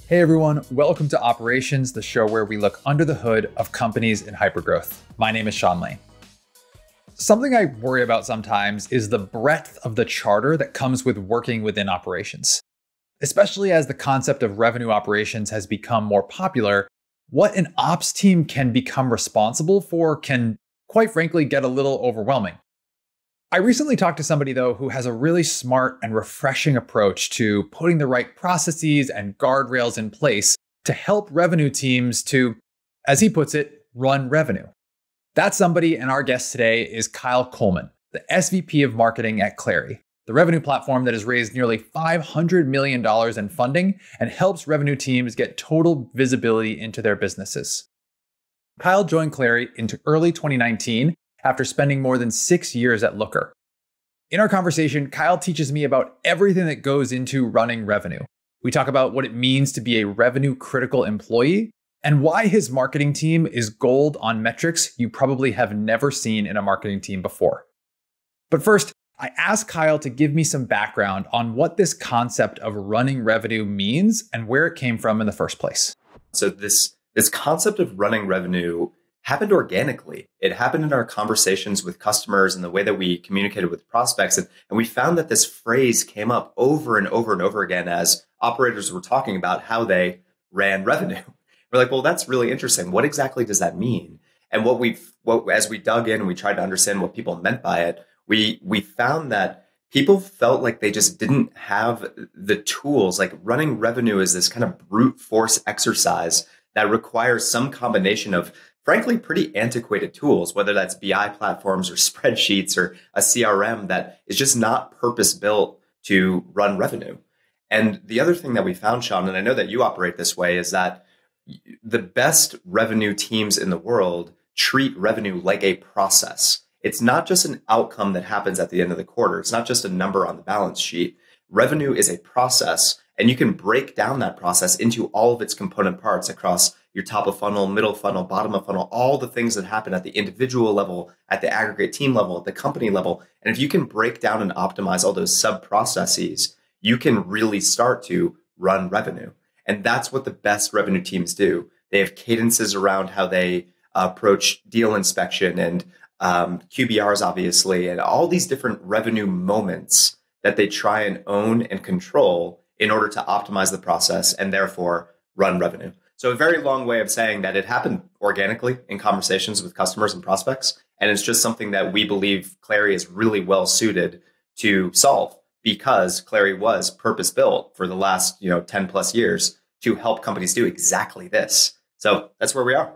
Hey everyone, welcome to Operations, the show where we look under the hood of companies in hypergrowth. My name is Sean Lane. Something I worry about sometimes is the breadth of the charter that comes with working within operations. Especially as the concept of revenue operations has become more popular, what an ops team can become responsible for can, quite frankly, get a little overwhelming. I recently talked to somebody, though, who has a really smart and refreshing approach to putting the right processes and guardrails in place to help revenue teams to, as he puts it, run revenue. That somebody and our guest today is Kyle Coleman, the SVP of Marketing at Clari, the revenue platform that has raised nearly $500 million in funding and helps revenue teams get total visibility into their businesses. Kyle joined Clari into early 2019 after spending more than 6 years at Looker. In our conversation, Kyle teaches me about everything that goes into running revenue. We talk about what it means to be a revenue critical employee and why his marketing team is gold on metrics you probably have never seen in a marketing team before. But first, I asked Kyle to give me some background on what this concept of running revenue means and where it came from in the first place. So this concept of running revenue happened organically. It happened in our conversations with customers and the way that we communicated with prospects. And we found that this phrase came up over and over and over again as operators were talking about how they ran revenue. We're like, well, that's really interesting. What exactly does that mean? And as we dug in and we tried to understand what people meant by it, we found that people felt like they just didn't have the tools. Like running revenue is this kind of brute force exercise that requires some combination of, frankly, pretty antiquated tools, whether that's BI platforms or spreadsheets or a CRM that is just not purpose built to run revenue. And the other thing that we found, Sean, and I know that you operate this way, is that the best revenue teams in the world treat revenue like a process. It's not just an outcome that happens at the end of the quarter. It's not just a number on the balance sheet. Revenue is a process, and you can break down that process into all of its component parts across your top of funnel, middle funnel, bottom of funnel, all the things that happen at the individual level, at the aggregate team level, at the company level. And if you can break down and optimize all those sub processes, you can really start to run revenue. And that's what the best revenue teams do. They have cadences around how they approach deal inspection and QBRs, obviously, and all these different revenue moments that they try and own and control in order to optimize the process and therefore run revenue. So a very long way of saying that it happened organically in conversations with customers and prospects. And it's just something that we believe Clari is really well suited to solve, because Clari was purpose built for the last 10 plus years to help companies do exactly this. So that's where we are.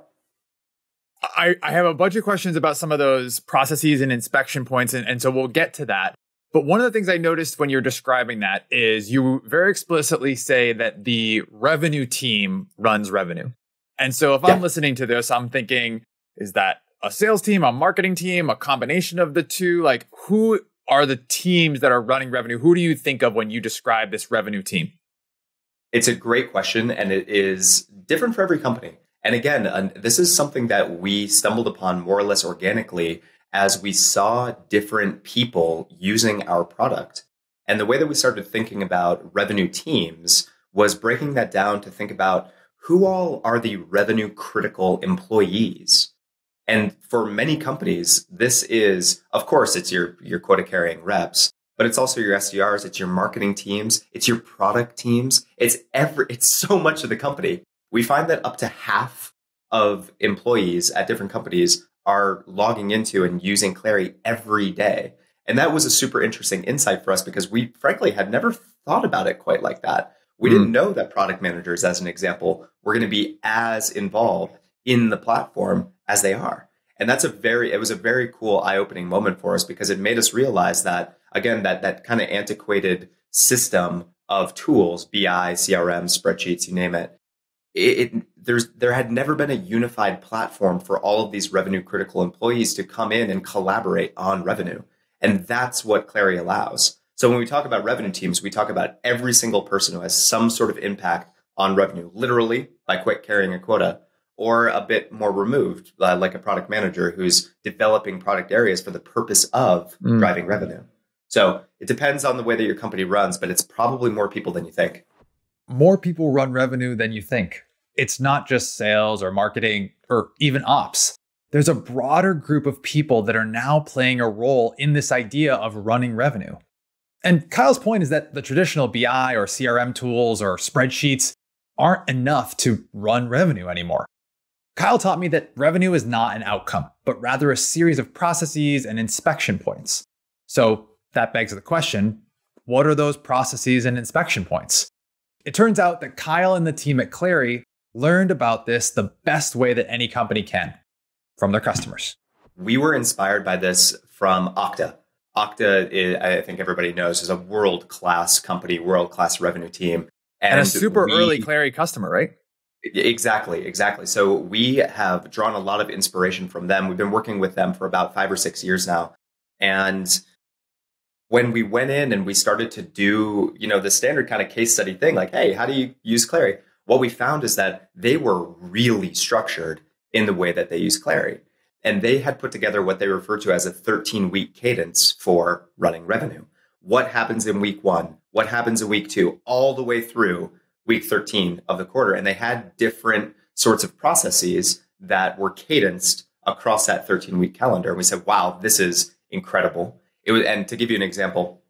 I have a bunch of questions about some of those processes and inspection points, and so we'll get to that. But one of the things I noticed when you're describing that is you very explicitly say that the revenue team runs revenue. And so if I'm listening to this, I'm thinking, is that a sales team, a marketing team, a combination of the two? Like, who are the teams that are running revenue? Who do you think of when you describe this revenue team? It's a great question, and it is different for every company. And again, this is something that we stumbled upon more or less organically as we saw different people using our product. And the way that we started thinking about revenue teams was breaking that down to think about who all are the revenue critical employees. And for many companies, this is, of course, it's your quota carrying reps, but it's also your SDRs, it's your marketing teams, it's your product teams, it's so much of the company. We find that up to half of employees at different companies are logging into and using Clari every day. And that was a super interesting insight for us because we frankly had never thought about it quite like that. We didn't know that product managers, as an example, were going to be as involved in the platform as they are. And it was a very cool eye-opening moment for us because it made us realize that, again, that kind of antiquated system of tools, BI, CRM, spreadsheets, you name it, there had never been a unified platform for all of these revenue critical employees to come in and collaborate on revenue. And that's what Clari allows. So when we talk about revenue teams, we talk about every single person who has some sort of impact on revenue, literally by carrying a quota, or a bit more removed, like a product manager who's developing product areas for the purpose of driving revenue. So it depends on the way that your company runs, but it's probably more people than you think. more people run revenue than you think. It's not just sales or marketing or even ops. There's a broader group of people that are now playing a role in this idea of running revenue. And Kyle's point is that the traditional BI or CRM tools or spreadsheets aren't enough to run revenue anymore. Kyle taught me that revenue is not an outcome, but rather a series of processes and inspection points. So that begs the question, what are those processes and inspection points? It turns out that Kyle and the team at Clari learned about this the best way that any company can, from their customers. We were inspired by this from Okta. Okta, I think everybody knows, is a world-class company, world-class revenue team. And a super early Clari customer, right? Exactly. So we have drawn a lot of inspiration from them. We've been working with them for about 5 or 6 years now. And when we went in and we started to do, the standard kind of case study thing, like, hey, how do you use Clari? What we found is that they were really structured in the way that they use Clari. And they had put together what they refer to as a 13-week cadence for running revenue. What happens in week 1? What happens in week 2? All the way through week 13 of the quarter. And they had different sorts of processes that were cadenced across that 13-week calendar. And we said, wow, this is incredible. And to give you an example,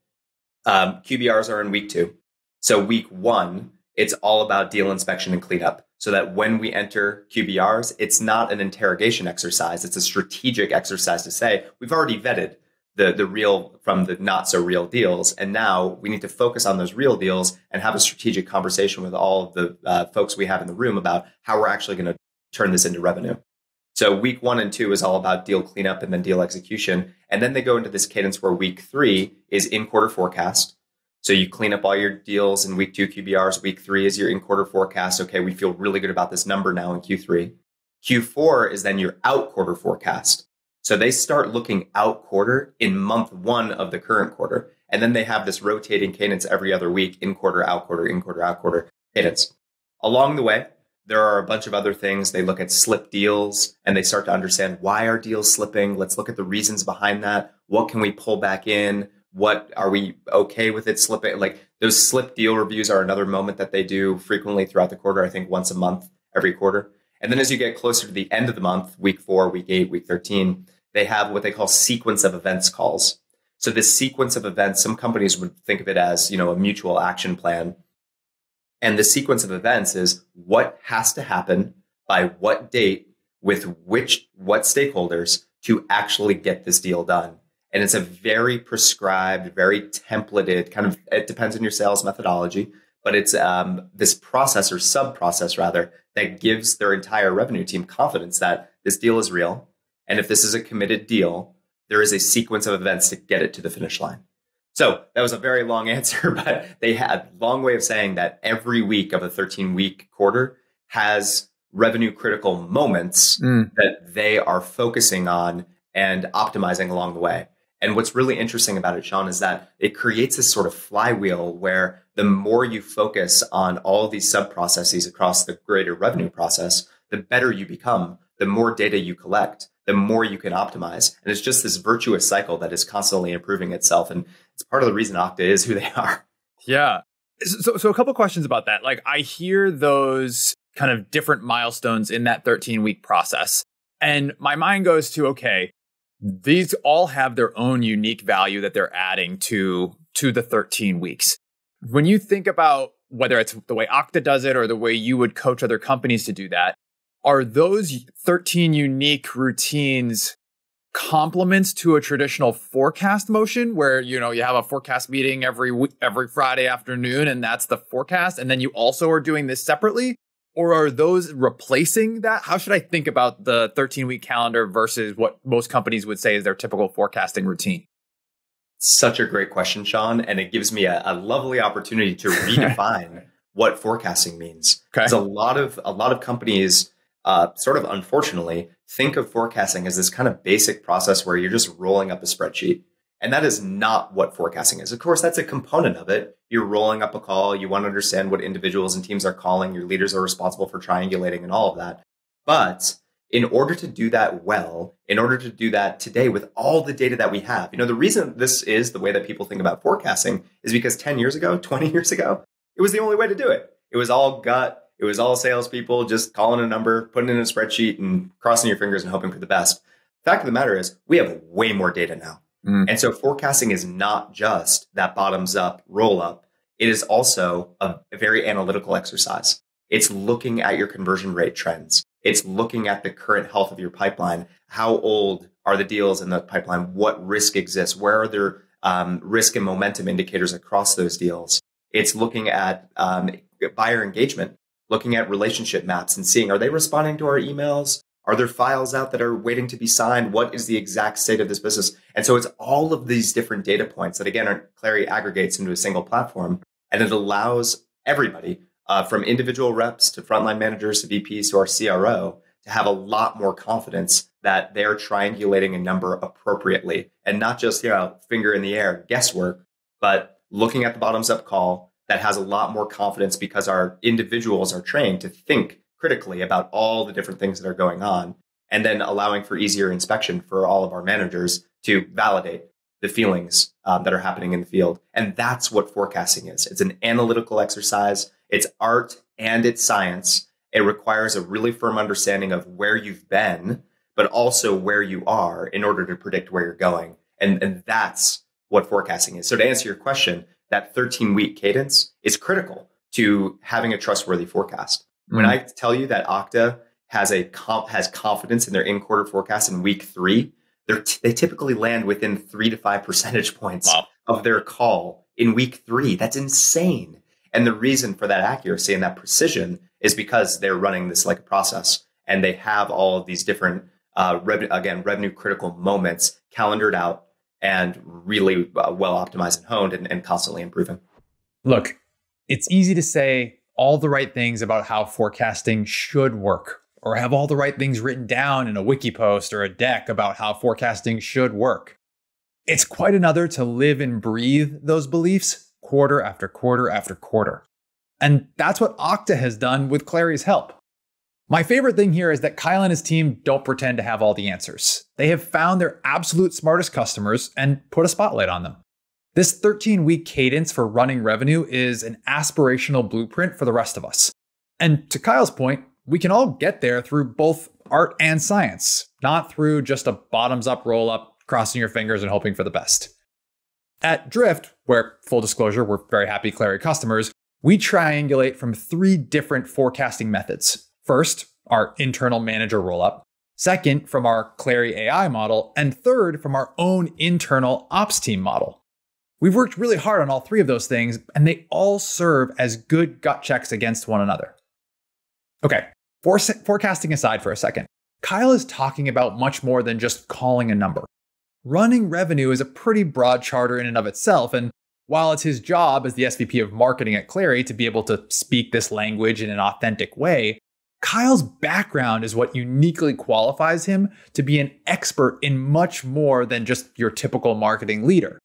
QBRs are in week 2. So week 1, it's all about deal inspection and cleanup. So that when we enter QBRs, it's not an interrogation exercise. It's a strategic exercise to say, we've already vetted the real from the not so real deals. And now we need to focus on those real deals and have a strategic conversation with all of the folks we have in the room about how we're actually going to turn this into revenue. So week 1 and 2 is all about deal cleanup and then deal execution. And then they go into this cadence where week 3 is in-quarter forecast. So you clean up all your deals in week 2 QBRs. Week 3 is your in-quarter forecast. Okay, we feel really good about this number now in Q3. Q4 is then your out-quarter forecast. So they start looking out-quarter in month 1 of the current quarter. And then they have this rotating cadence every other week, in-quarter, out-quarter cadence. Along the way, there are a bunch of other things. They look at slip deals and they start to understand, why are deals slipping? Let's look at the reasons behind that. What can we pull back in? What are we okay with it slipping? Like, those slip deal reviews are another moment that they do frequently throughout the quarter, I think once a month, every quarter. And then as you get closer to the end of the month, week 4, week 8, week 13, they have what they call sequence of events calls. So this sequence of events, some companies would think of it as, a mutual action plan. And the sequence of events is what has to happen by what date with what stakeholders to actually get this deal done. And it's a very prescribed, very templated kind of, it depends on your sales methodology, but it's this process or sub-process rather that gives their entire revenue team confidence that this deal is real. And if this is a committed deal, there is a sequence of events to get it to the finish line. So that was a very long answer, but they had a long way of saying that every week of a 13-week quarter has revenue critical moments that they are focusing on and optimizing along the way. And what's really interesting about it, Sean, is that it creates this sort of flywheel where the more you focus on all of these sub-processes across the greater revenue process, the better you become, the more data you collect, the more you can optimize. And it's just this virtuous cycle that is constantly improving itself. And it's part of the reason Okta is who they are. Yeah. So a couple questions about that. Like, I hear those kind of different milestones in that 13-week process. And my mind goes to, okay, these all have their own unique value that they're adding to the 13 weeks. When you think about whether it's the way Okta does it or the way you would coach other companies to do that, are those 13 unique routines complements to a traditional forecast motion where, you have a forecast meeting every Friday afternoon and that's the forecast, and then you also are doing this separately? Or are those replacing that? How should I think about the 13-week calendar versus what most companies would say is their typical forecasting routine? Such a great question, Sean. And it gives me a lovely opportunity to redefine what forecasting means. Okay. Because a lot of companies, sort of unfortunately, think of forecasting as this kind of basic process where you're just rolling up a spreadsheet. And that is not what forecasting is. Of course, that's a component of it. You're rolling up a call. You want to understand what individuals and teams are calling. Your leaders are responsible for triangulating and all of that. But in order to do that well, in order to do that today with all the data that we have, the reason this is the way that people think about forecasting is because 10 years ago, 20 years ago, it was the only way to do it. It was all gut. It was all salespeople just calling a number, putting it in a spreadsheet and crossing your fingers and hoping for the best. Fact of the matter is we have way more data now. And so forecasting is not just that bottoms up roll up. It is also a very analytical exercise. It's looking at your conversion rate trends. It's looking at the current health of your pipeline. How old are the deals in the pipeline? What risk exists? Where are there risk and momentum indicators across those deals? It's looking at buyer engagement, looking at relationship maps and seeing, are they responding to our emails? Are there files out that are waiting to be signed? What is the exact state of this business? And so it's all of these different data points that, again, Clari aggregates into a single platform. And it allows everybody, from individual reps to frontline managers to VPs to our CRO, to have a lot more confidence that they're triangulating a number appropriately and not just, finger in the air guesswork, but looking at the bottoms up call that has a lot more confidence because our individuals are trained to think critically about all the different things that are going on, and then allowing for easier inspection for all of our managers to validate the feelings that are happening in the field. And that's what forecasting is. It's an analytical exercise. It's art and it's science. It requires a really firm understanding of where you've been, but also where you are in order to predict where you're going. And that's what forecasting is. So to answer your question, that 13-week cadence is critical to having a trustworthy forecast. When I tell you that Okta has confidence in their in-quarter forecast in week 3, they typically land within 3 to 5 percentage points of their call in week 3. That's insane. And the reason for that accuracy and that precision is because they're running this like a process, and they have all of these different revenue critical moments calendared out and really well optimized and honed and constantly improving. Look, it's easy to say all the right things about how forecasting should work, or have all the right things written down in a wiki post or a deck about how forecasting should work. It's quite another to live and breathe those beliefs quarter after quarter after quarter. And that's what Okta has done with Clari's help. My favorite thing here is that Kyle and his team don't pretend to have all the answers. They have found their absolute smartest customers and put a spotlight on them. This 13-week cadence for running revenue is an aspirational blueprint for the rest of us. And to Kyle's point, we can all get there through both art and science, not through just a bottoms-up roll-up, crossing your fingers and hoping for the best. At Drift, where, full disclosure, we're very happy Clari customers, we triangulate from 3 different forecasting methods. First, our internal manager roll-up. Second, from our Clari AI model. And third, from our own internal ops team model. We've worked really hard on all 3 of those things, and they all serve as good gut checks against one another. Okay, forecasting aside for a second, Kyle is talking about much more than just calling a number. Running revenue is a pretty broad charter in and of itself, and while it's his job as the SVP of Marketing at Clari to be able to speak this language in an authentic way, Kyle's background is what uniquely qualifies him to be an expert in much more than just your typical marketing leader.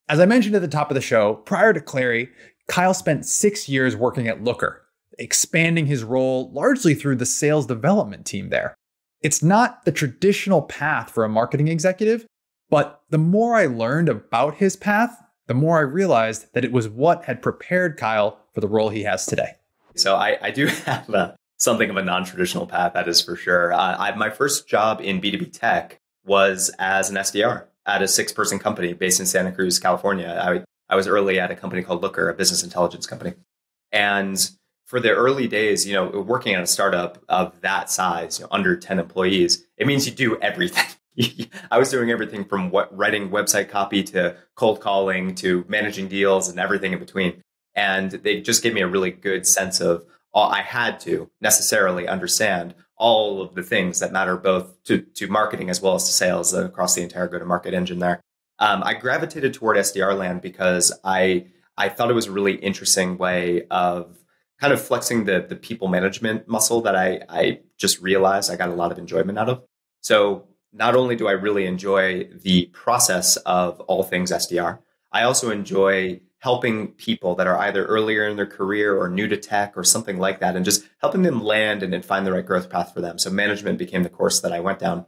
As I mentioned at the top of the show, prior to Clari, Kyle spent 6 years working at Looker, expanding his role largely through the sales development team there. It's not the traditional path for a marketing executive, but the more I learned about his path, the more I realized that it was what had prepared Kyle for the role he has today. So I do have something of a non-traditional path, that is for sure. My first job in B2B tech was as an SDR at a 6-person company based in Santa Cruz, California. I was early at a company called Looker, a business intelligence company. And for the early days, working at a startup of that size, under 10 employees, it means you do everything. I was doing everything from writing website copy to cold calling to managing deals and everything in between. And they just gave me a really good sense of I had to necessarily understand all of the things that matter both to marketing as well as to sales across the entire go-to-market engine there. I gravitated toward SDR land because I thought it was a really interesting way of kind of flexing the people management muscle that I just realized I got a lot of enjoyment out of. So not only do I really enjoy the process of all things SDR, I also enjoy helping people that are either earlier in their career or new to tech or something like that, and just helping them land and then find the right growth path for them. So management became the course that I went down.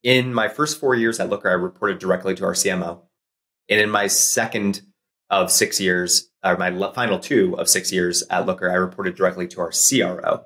In my first 4 years at Looker, I reported directly to our CMO. And in my second of 6 years, or my final 2 of 6 years at Looker, I reported directly to our CRO.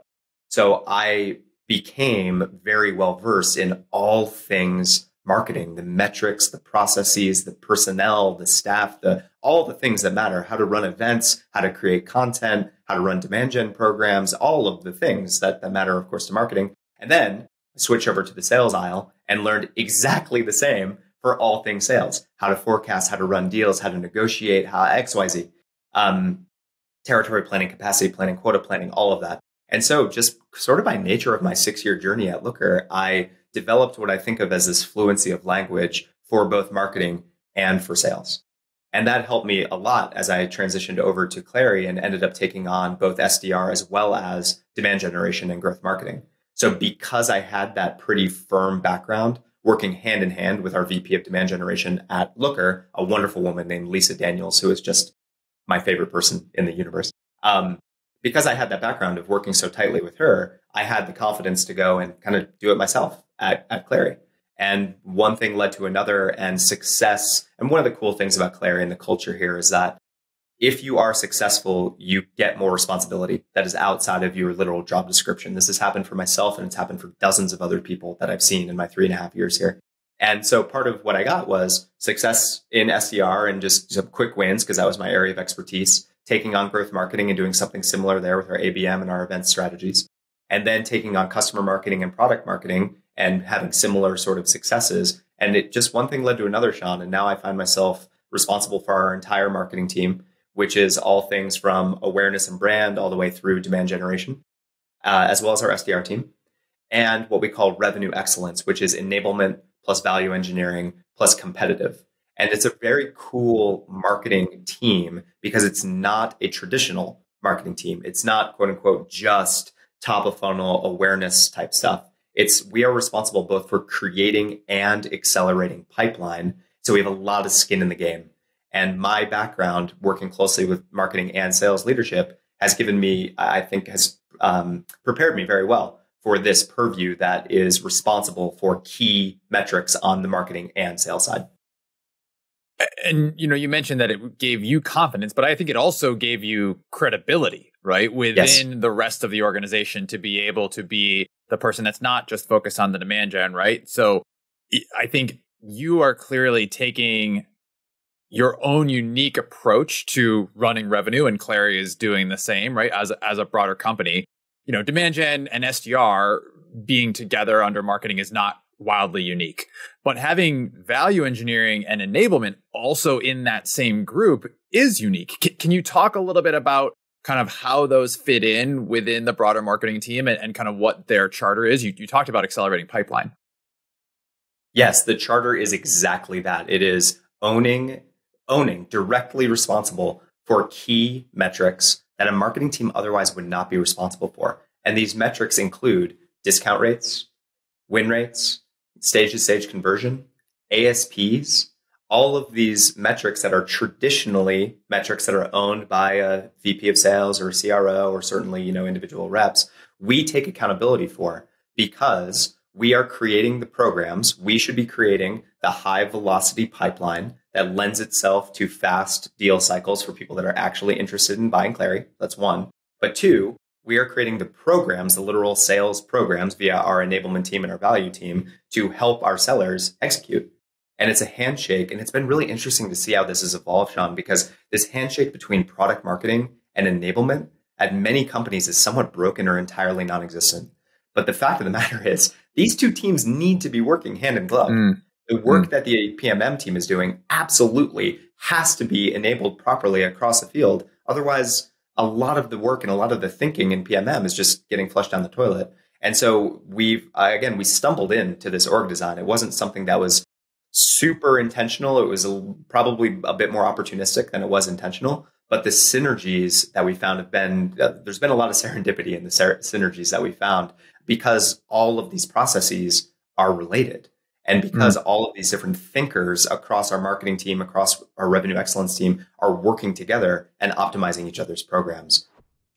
So I became very well versed in all things marketing, the metrics, the processes, the personnel, the staff, all the things that matter, how to run events, how to create content, how to run demand gen programs, all of the things that matter, of course, to marketing. And then switch over to the sales aisle and learned exactly the same for all things sales, how to forecast, how to run deals, how to negotiate, how XYZ, territory planning, capacity planning, quota planning, all of that. And so just sort of by nature of my 6-year journey at Looker, I developed what I think of as this fluency of language for both marketing and for sales. And that helped me a lot as I transitioned over to Clari and ended up taking on both SDR as well as demand generation and growth marketing. So because I had that pretty firm background working hand in hand with our VP of demand generation at Looker, a wonderful woman named Lisa Daniels, who is just my favorite person in the universe. Because I had that background of working so tightly with her, I had the confidence to go and kind of do it myself at Clari. And one thing led to another, and success. And one of the cool things about Clari and the culture here is that if you are successful, you get more responsibility that is outside of your literal job description. This has happened for myself, and it's happened for dozens of other people that I've seen in my 3.5 years here. And so part of what I got was success in SDR and just some quick wins, because that was my area of expertise, taking on growth marketing and doing something similar there with our ABM and our event strategies, and then taking on customer marketing and product marketing and having similar sort of successes. And it just one thing led to another, Sean. And now I find myself responsible for our entire marketing team, which is all things from awareness and brand all the way through demand generation, as well as our SDR team, and what we call revenue excellence, which is enablement plus value engineering plus competitive. And it's a very cool marketing team because it's not a traditional marketing team. It's not, quote unquote, just top of funnel awareness type stuff. We are responsible both for creating and accelerating pipeline. So we have a lot of skin in the game. And my background working closely with marketing and sales leadership has given me, I think, has prepared me very well for this purview that is responsible for key metrics on the marketing and sales side. And, you mentioned that it gave you confidence, but I think it also gave you credibility, right? Within the rest of the organization to be able to be the person that's not just focused on the demand gen, right? So I think you are clearly taking your own unique approach to running revenue, and Clari is doing the same, right? As a broader company, demand gen and SDR being together under marketing is not wildly unique, but having value engineering and enablement also in that same group is unique. Can you talk a little bit about kind of how those fit in within the broader marketing team and kind of what their charter is? You talked about accelerating pipeline. Yes, the charter is exactly that. It is owning, directly responsible for key metrics that a marketing team otherwise would not be responsible for. And these metrics include discount rates, win rates, stage-to-stage conversion, ASPs, all of these metrics that are traditionally metrics that are owned by a VP of sales or a CRO or certainly, individual reps, we take accountability for because we are creating the programs. We should be creating the high velocity pipeline that lends itself to fast deal cycles for people that are actually interested in buying Clari. That's one. But two, we are creating the programs, the literal sales programs via our enablement team and our value team to help our sellers execute. And it's a handshake. And it's been really interesting to see how this has evolved, Sean, because this handshake between product marketing and enablement at many companies is somewhat broken or entirely non-existent. But the fact of the matter is these two teams need to be working hand in glove. The work that the PMM team is doing absolutely has to be enabled properly across the field. Otherwise, a lot of the work and a lot of the thinking in PMM is just getting flushed down the toilet. And so we stumbled into this org design. It wasn't something that was super intentional. It was probably a bit more opportunistic than it was intentional. But the synergies that we found there's been a lot of serendipity in the synergies that we found because all of these processes are related. And because all of these different thinkers across our marketing team, across our revenue excellence team are working together and optimizing each other's programs.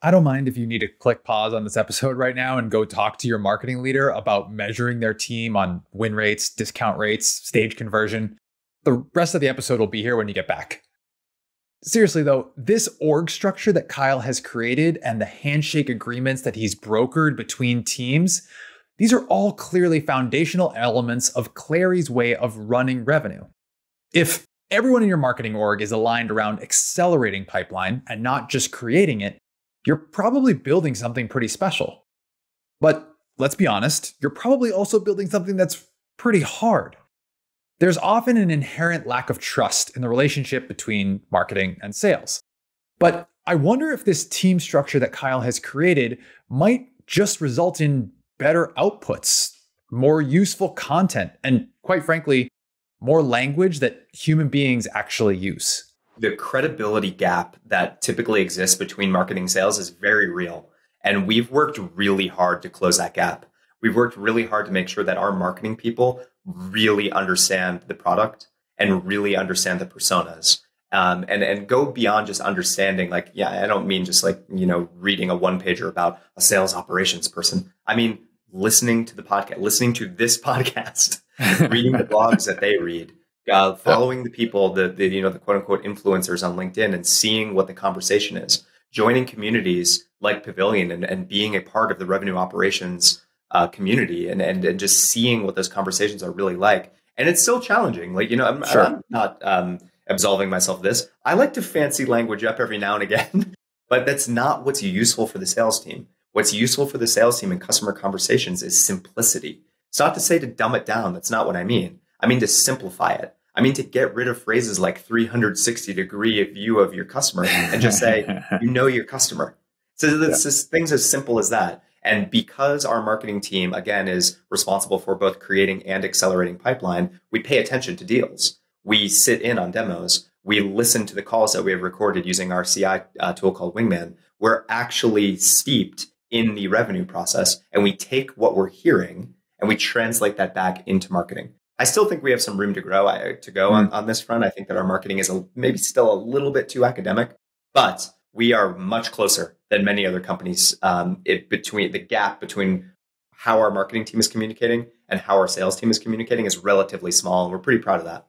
I don't mind if you need to click pause on this episode right now and go talk to your marketing leader about measuring their team on win rates, discount rates, stage conversion. The rest of the episode will be here when you get back. Seriously though, this org structure that Kyle has created and the handshake agreements that he's brokered between teams, these are all clearly foundational elements of Clari's way of running revenue. If everyone in your marketing org is aligned around accelerating pipeline and not just creating it, you're probably building something pretty special. But let's be honest, you're probably also building something that's pretty hard. There's often an inherent lack of trust in the relationship between marketing and sales. But I wonder if this team structure that Kyle has created might just result in better outputs, more useful content, and quite frankly, more language that human beings actually use. The credibility gap that typically exists between marketing and sales is very real. And we've worked really hard to close that gap. We've worked really hard to make sure that our marketing people really understand the product and really understand the personas. And go beyond just understanding, like, yeah, I don't mean just like, reading a one pager about a sales operations person. I mean, listening to the podcast, listening to this podcast, reading the blogs that they read, following the people, the quote unquote influencers on LinkedIn and seeing what the conversation is, joining communities like Pavilion and being a part of the revenue operations community and just seeing what those conversations are really like. And it's still challenging. Like, I'm not absolving myself of this. I like to fancy language up every now and again, but that's not what's useful for the sales team. What's useful for the sales team in customer conversations is simplicity. It's not to say to dumb it down. That's not what I mean. I mean to simplify it. I mean to get rid of phrases like 360-degree view of your customer and just say, your customer. So it's just things as simple as that. And because our marketing team, again, is responsible for both creating and accelerating pipeline, we pay attention to deals. We sit in on demos. We listen to the calls that we have recorded using our CI tool called Wingman. We're actually steeped in the revenue process, and we take what we're hearing and we translate that back into marketing. I still think we have some room to go on this front. I think that our marketing is maybe still a little bit too academic, but we are much closer than many other companies. Between the gap between how our marketing team is communicating and how our sales team is communicating is relatively small, and we're pretty proud of that.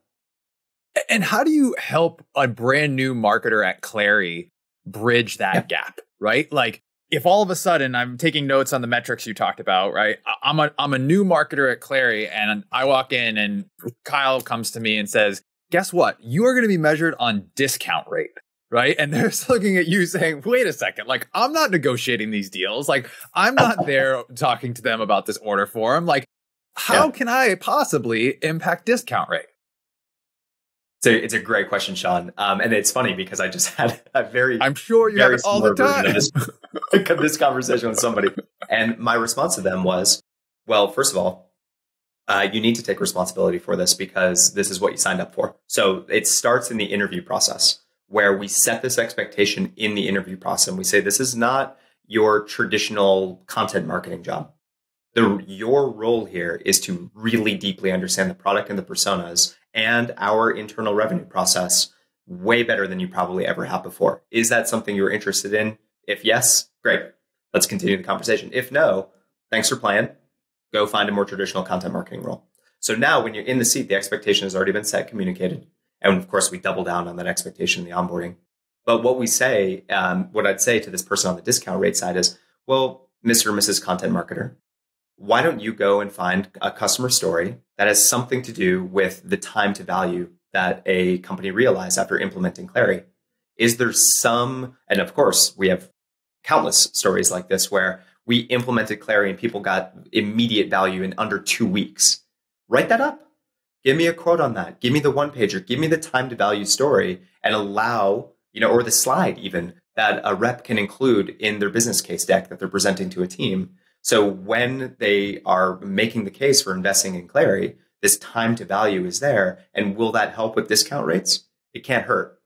And how do you help a brand new marketer at Clari bridge that gap, right? Like, if all of a sudden I'm taking notes on the metrics you talked about, right? I'm a new marketer at Clari, and I walk in and Kyle comes to me and says, guess what? You are going to be measured on discount rate, right? And they're looking at you saying, wait a second, like, I'm not negotiating these deals. Like, I'm not there talking to them about this order form. Like, how can I possibly impact discount rate? So it's a great question, Sean. And it's funny because I just had I'm sure you have it all the time. This conversation with somebody. And my response to them was, well, first of all, you need to take responsibility for this because this is what you signed up for. So it starts in the interview process where we set this expectation in the interview process. And we say, this is not your traditional content marketing job. Your role here is to really deeply understand the product and the personas and our internal revenue process way better than you probably ever have before. Is that something you're interested in? If yes, great. Let's continue the conversation. If no, thanks for playing. Go find a more traditional content marketing role. So now when you're in the seat, the expectation has already been set, communicated. And of course, we double down on that expectation in the onboarding. But what we say, what I'd say to this person on the discount rate side is, well, Mr. or Mrs. Content Marketer, why don't you go and find a customer story that has something to do with the time to value that a company realized after implementing Clari? Is there some, and of course, we have countless stories like this where we implemented Clari and people got immediate value in under 2 weeks. Write that up. Give me a quote on that. Give me the one pager. Give me the time to value story and allow, or the slide even that a rep can include in their business case deck that they're presenting to a team. So when they are making the case for investing in Clari, this time to value is there. And will that help with discount rates? It can't hurt.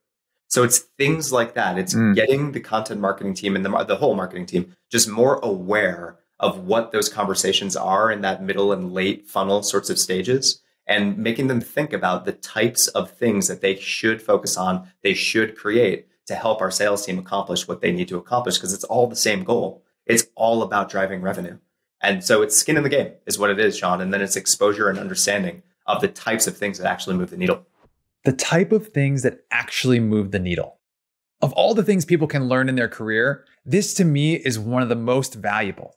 So it's things like that. It's getting the content marketing team and the whole marketing team just more aware of what those conversations are in that middle and late funnel sorts of stages and making them think about the types of things that they should focus on, they should create to help our sales team accomplish what they need to accomplish, because it's all the same goal. It's all about driving revenue. And so it's skin in the game is what it is, Sean. And then it's exposure and understanding of the types of things that actually move the needle. The type of things that actually move the needle. Of all the things people can learn in their career, this to me is one of the most valuable.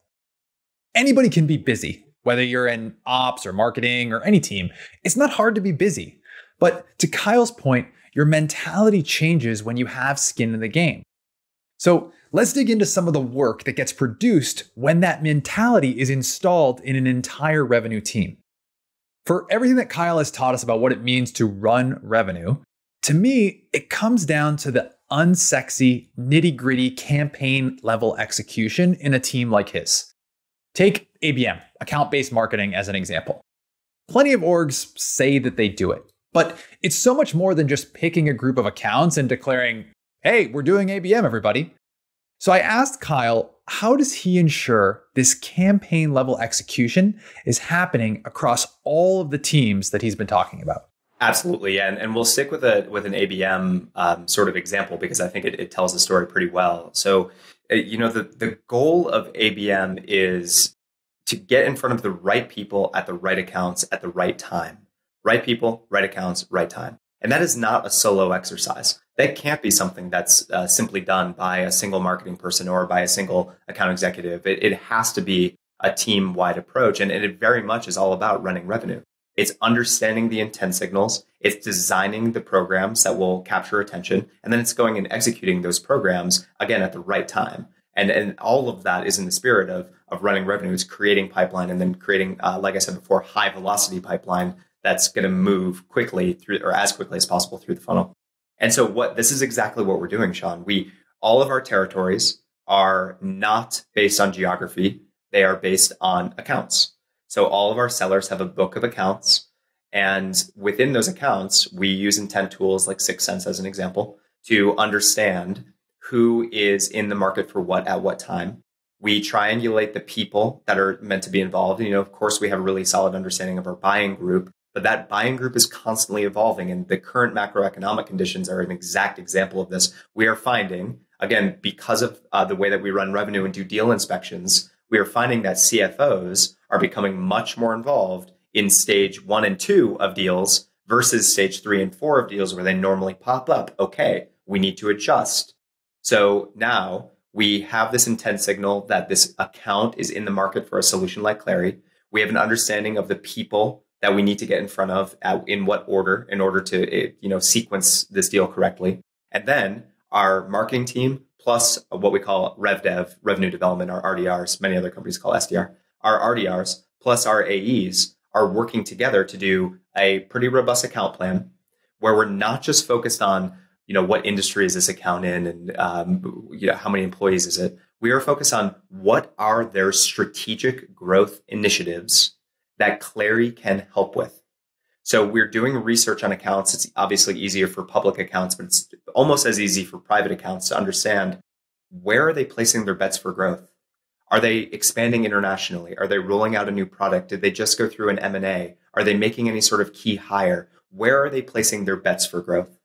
Anybody can be busy, whether you're in ops or marketing or any team. It's not hard to be busy. But to Kyle's point, your mentality changes when you have skin in the game. So let's dig into some of the work that gets produced when that mentality is installed in an entire revenue team. For everything that Kyle has taught us about what it means to run revenue, to me, it comes down to the unsexy, nitty-gritty campaign level execution in a team like his. Take ABM, account-based marketing, as an example. Plenty of orgs say that they do it, but it's so much more than just picking a group of accounts and declaring, hey, we're doing ABM, everybody. So I asked Kyle, how does he ensure this campaign level execution is happening across all of the teams that he's been talking about? Absolutely. And we'll stick with an ABM sort of example because I think it tells the story pretty well. So, the goal of ABM is to get in front of the right people at the right accounts at the right time. Right people, right accounts, right time. And that is not a solo exercise. That can't be something that's simply done by a single marketing person or by a single account executive. It has to be a team-wide approach. And it very much is all about running revenue. It's understanding the intent signals. It's designing the programs that will capture attention. And then it's going and executing those programs, again, at the right time. And all of that is in the spirit of running revenue. It's creating pipeline and then creating, like I said before, high velocity pipeline that's going to move quickly through, or as quickly as possible through the funnel. And so this is exactly what we're doing, Sean. All of our territories are not based on geography. They are based on accounts. So all of our sellers have a book of accounts. And within those accounts, we use intent tools like 6 Sense as an example to understand who is in the market for what at what time. We triangulate the people that are meant to be involved. Of course, we have a really solid understanding of our buying group, but that buying group is constantly evolving. And the current macroeconomic conditions are an exact example of this. We are finding, again, because of the way that we run revenue and do deal inspections, we are finding that CFOs are becoming much more involved in stage 1 and 2 of deals versus stage 3 and 4 of deals where they normally pop up. Okay, we need to adjust. So now we have this intent signal that this account is in the market for a solution like Clari. We have an understanding of the people that we need to get in front of in what order in order to sequence this deal correctly. And then our marketing team plus what we call RevDev, revenue development, our RDRs, many other companies call SDR, our RDRs plus our AEs are working together to do a pretty robust account plan where we're not just focused on, what industry is this account in and, how many employees is it? We are focused on what are their strategic growth initiatives that Clari can help with. So we're doing research on accounts. It's obviously easier for public accounts, but it's almost as easy for private accounts to understand where are they placing their bets for growth? Are they expanding internationally? Are they rolling out a new product? Did they just go through an M&A? Are they making any sort of key hire? Where are they placing their bets for growth?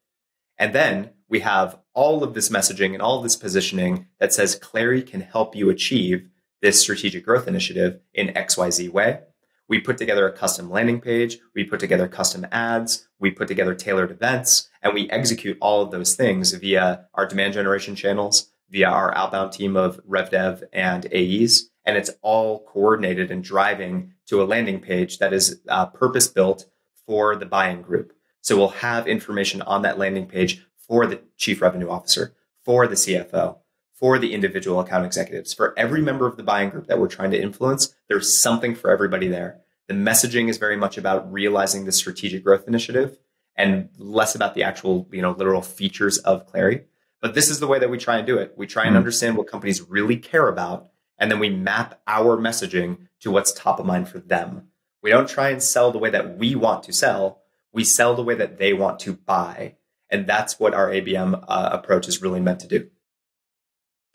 And then we have all of this messaging and all of this positioning that says Clari can help you achieve this strategic growth initiative in XYZ way. We put together a custom landing page. We put together custom ads. We put together tailored events, and we execute all of those things via our demand generation channels, via our outbound team of RevDev and AEs. And it's all coordinated and driving to a landing page that is purpose built for the buying group. So we'll have information on that landing page for the chief revenue officer, for the CFO, for the individual account executives, for every member of the buying group that we're trying to influence. There's something for everybody there. The messaging is very much about realizing the strategic growth initiative and less about the actual, literal features of Clari. But this is the way that we try and do it. We try and understand what companies really care about, and then we map our messaging to what's top of mind for them. We don't try and sell the way that we want to sell. We sell the way that they want to buy. And that's what our ABM approach is really meant to do.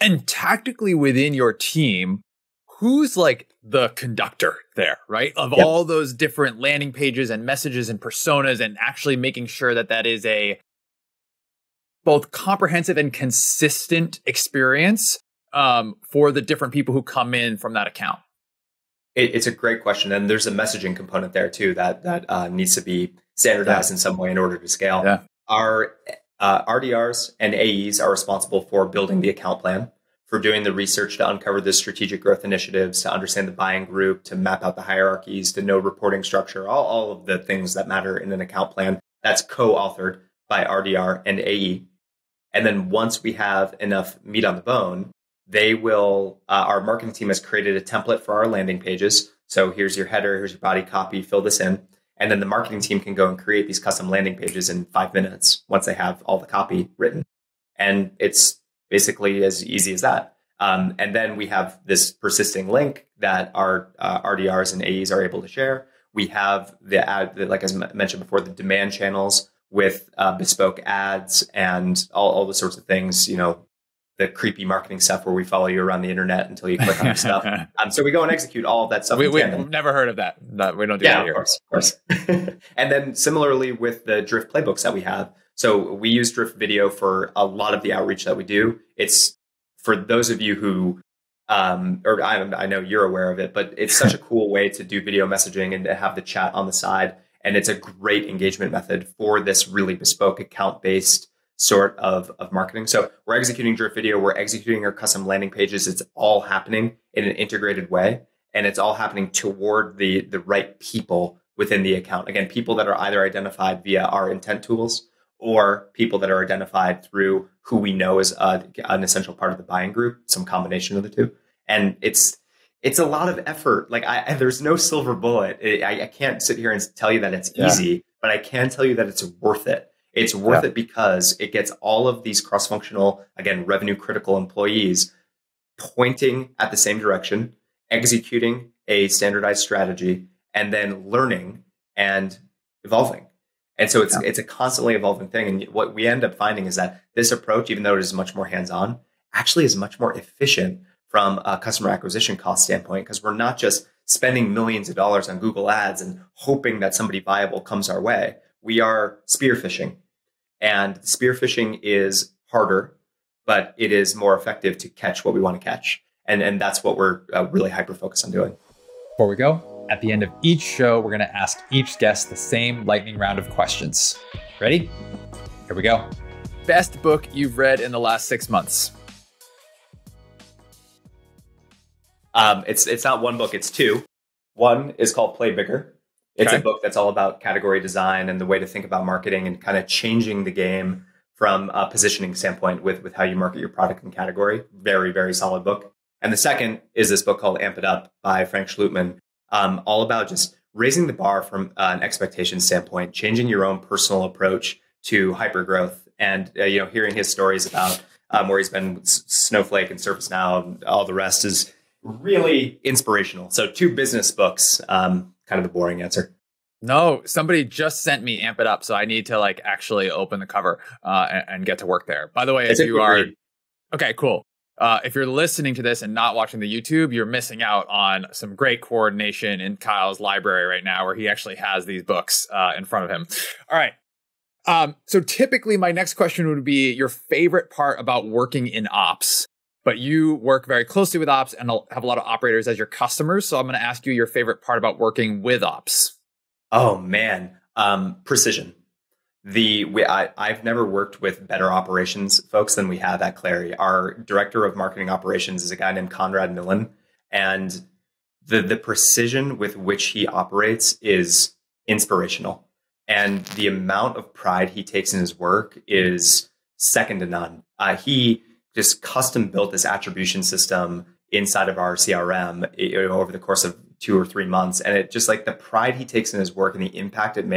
And tactically within your team, who's like the conductor there, right? Of all those different landing pages and messages and personas, and actually making sure that that is a both comprehensive and consistent experience for the different people who come in from that account? It's a great question. And there's a messaging component there too that needs to be standardized in some way in order to scale. Yeah. Our RDRs and AEs are responsible for building the account plan, for doing the research to uncover the strategic growth initiatives, to understand the buying group, to map out the hierarchies, to know reporting structure, all of the things that matter in an account plan. That's co-authored by RDR and AE. And then once we have enough meat on the bone, our marketing team has created a template for our landing pages. So here's your header, here's your body copy, fill this in. And then the marketing team can go and create these custom landing pages in 5 minutes once they have all the copy written. And it's basically as easy as that. And then we have this persisting link that our RDRs and AEs are able to share. We have like as mentioned before, the demand channels with bespoke ads and all the sorts of things, the creepy marketing stuff where we follow you around the internet until you click on your stuff. So we go and execute all of that stuff. We've never heard of that. No, we don't do that here. Of course. And then similarly with the Drift playbooks that we have. So we use Drift video for a lot of the outreach that we do. It's for those of you who, or I know you're aware of it, but it's such a cool way to do video messaging and to have the chat on the side. And it's a great engagement method for this really bespoke account-based sort of marketing. So we're executing Drift video, we're executing our custom landing pages. It's all happening in an integrated way. And it's all happening toward the right people within the account. Again, people that are either identified via our intent tools or people that are identified through who we know is an essential part of the buying group, some combination of the two. And it's a lot of effort. Like there's no silver bullet. I can't sit here and tell you that it's easy, but I can tell you that it's worth it. It's worth it because it gets all of these cross-functional, again, revenue critical employees pointing at the same direction, executing a standardized strategy, and then learning and evolving. And so it's a constantly evolving thing. And what we end up finding is that this approach, even though it is much more hands-on, actually is much more efficient from a customer acquisition cost standpoint, because we're not just spending millions of dollars on Google ads and hoping that somebody viable comes our way. We are spearfishing. And spearfishing is harder, but it is more effective to catch what we want to catch. And that's what we're really hyper-focused on doing. Before we go, at the end of each show, we're going to ask each guest the same lightning round of questions. Ready? Here we go. Best book you've read in the last 6 months? It's not one book, it's two. One is called Play Bigger. It's a book that's all about category design and the way to think about marketing and kind of changing the game from a positioning standpoint with how you market your product and category. Very, very solid book. And the second is this book called Amp It Up by Frank Schlutman, all about just raising the bar from an expectation standpoint, changing your own personal approach to hypergrowth, and hearing his stories about where he's been with Snowflake and ServiceNow and all the rest is really inspirational. So 2 business books. Kind of the boring answer. No, somebody just sent me Amp It Up, so I need to actually open the cover and get to work there. By the way, if you are okay, cool. If you're listening to this and not watching the YouTube, you're missing out on some great coordination in Kyle's library right now, where he actually has these books in front of him. All right. So typically, my next question would be your favorite part about working in ops. But you work very closely with ops and have a lot of operators as your customers. So I'm going to ask you your favorite part about working with ops. Oh, man. Precision. I've never worked with better operations folks than we have at Clari. Our director of marketing operations is a guy named Conrad Millen. And the precision with which he operates is inspirational. And the amount of pride he takes in his work is second to none. He just custom built this attribution system inside of our CRM over the course of 2 or 3 months. And it just the pride he takes in his work and the impact it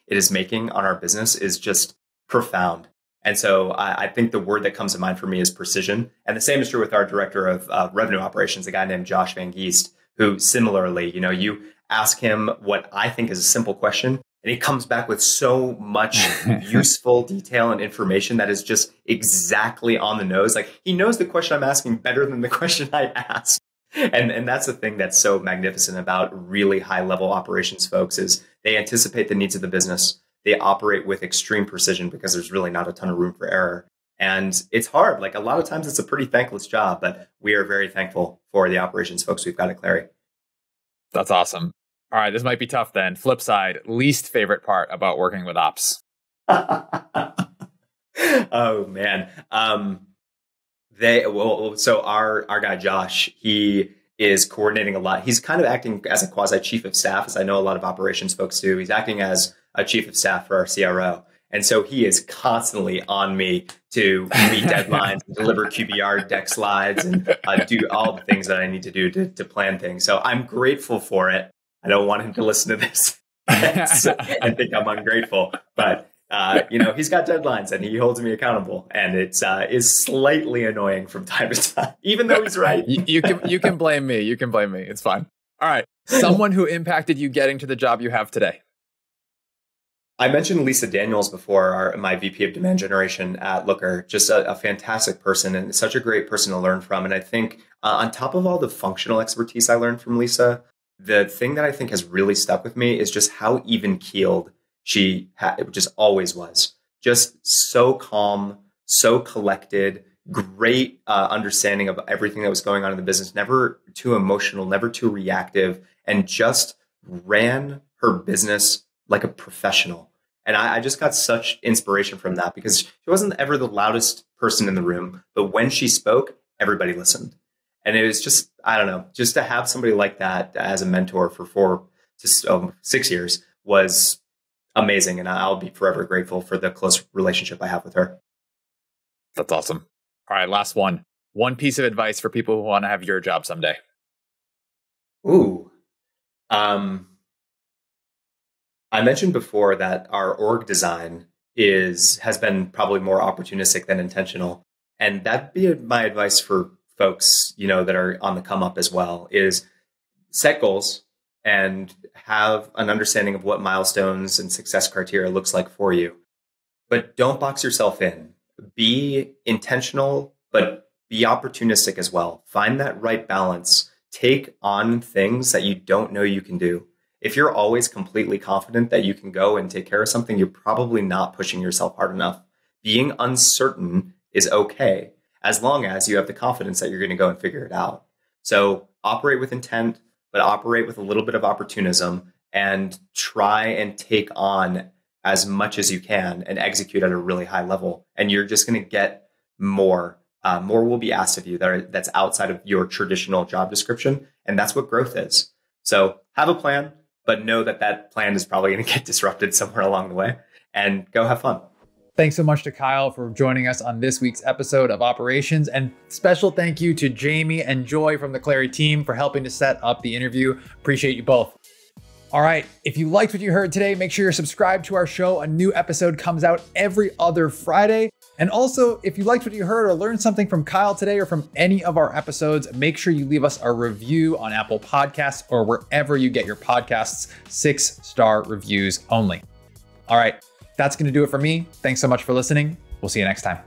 is making on our business is just profound. And so I think the word that comes to mind for me is precision. And the same is true with our director of revenue operations, a guy named Josh Van Geest, who similarly, you ask him what I think is a simple question, and he comes back with so much useful detail and information that is just exactly on the nose. He knows the question I'm asking better than the question I asked. And that's the thing that's so magnificent about really high level operations folks is they anticipate the needs of the business. They operate with extreme precision because there's really not a ton of room for error. And it's hard. A lot of times it's a pretty thankless job, but we are very thankful for the operations folks we've got at Clari. That's awesome. All right, this might be tough then. Flip side, least favorite part about working with ops. Oh man. So our guy Josh, he is coordinating a lot. He's kind of acting as a quasi chief of staff, as I know a lot of operations folks do. He's acting as a chief of staff for our CRO. And so he is constantly on me to meet deadlines, deliver QBR deck slides, and do all the things that I need to do to plan things. So I'm grateful for it. I don't want him to listen to this and think I'm ungrateful, but he's got deadlines and he holds me accountable, and it's is slightly annoying from time to time, even though he's right. You can blame me. You can blame me. It's fine. All right. Someone who impacted you getting to the job you have today. I mentioned Lisa Daniels before, my VP of Demand Generation at Looker. Just a fantastic person and such a great person to learn from. And I think on top of all the functional expertise I learned from Lisa, the thing that I think has really stuck with me is just how even-keeled she just always was. Just so calm, so collected, great understanding of everything that was going on in the business, never too emotional, never too reactive, and just ran her business like a professional. And I just got such inspiration from that, because she wasn't ever the loudest person in the room, but when she spoke, everybody listened. And it was just, I don't know, just to have somebody like that as a mentor for 4 to 6 years was amazing. And I'll be forever grateful for the close relationship I have with her. That's awesome. All right, last one. One piece of advice for people who want to have your job someday. Ooh. I mentioned before that our org design has been probably more opportunistic than intentional. And that'd be my advice for folks, that are on the come up as well, is set goals and have an understanding of what milestones and success criteria looks like for you. But don't box yourself in. Be intentional, but be opportunistic as well. Find that right balance. Take on things that you don't know you can do. If you're always completely confident that you can go and take care of something, you're probably not pushing yourself hard enough. Being uncertain is okay, as long as you have the confidence that you're going to go and figure it out. So operate with intent, but operate with a little bit of opportunism, and try and take on as much as you can and execute at a really high level. And you're just going to get more. More will be asked of you that's outside of your traditional job description. And that's what growth is. So have a plan, but know that plan is probably going to get disrupted somewhere along the way, and go have fun. Thanks so much to Kyle for joining us on this week's episode of Operations. And special thank you to Jamie and Joy from the Clari team for helping to set up the interview. Appreciate you both. All right, if you liked what you heard today, make sure you're subscribed to our show. A new episode comes out every other Friday. And also, if you liked what you heard or learned something from Kyle today or from any of our episodes, make sure you leave us a review on Apple Podcasts or wherever you get your podcasts. 6-star reviews only. All right, that's going to do it for me. Thanks so much for listening. We'll see you next time.